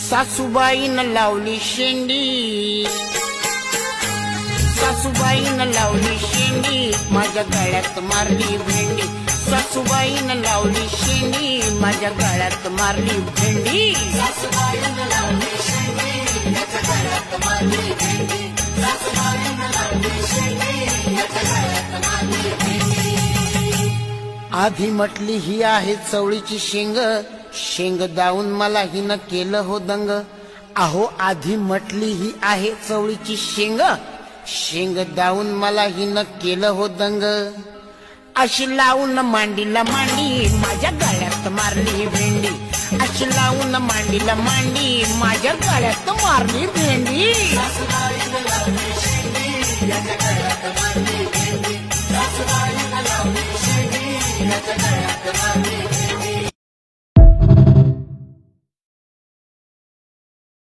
सासूबाईनं लावली शेंडी, सासूबाईनं लावली शेंडी, माझ्या गळ्यात मारली भेंडी. सासूबाईनं लावली शेंडी, माझ्या गळ्यात मारली भेंडी. सासूबाईनं लावली शेंडी, माझ्या गळ्यात मारली भेंडी. सासूबाईनं लावली शेंडी, माझ्या गळ्यात मारली भेंडी. आधी म्हटली ही आहे चवळीची शेंग, शेंग दावून मला हिनं केलं हो दंग. अहो आधी म्हटली ही आहे चवळीची शेंग, शेंग दावून मला हिनं केलं हो दंग. अशी लावून मांडीला मांडी, माझ्या गळ्यात मारली भेंडी. अशी लावून मांडीला मांडी, माझ्या गळ्यात मारली भेंडी. सासूबाईनं लावली शेंडी, माझ्या गळ्यात मारली भेंडी. सासूबाईनं लावली शेंडी, माझ्या गळ्यात मारली भेंडी.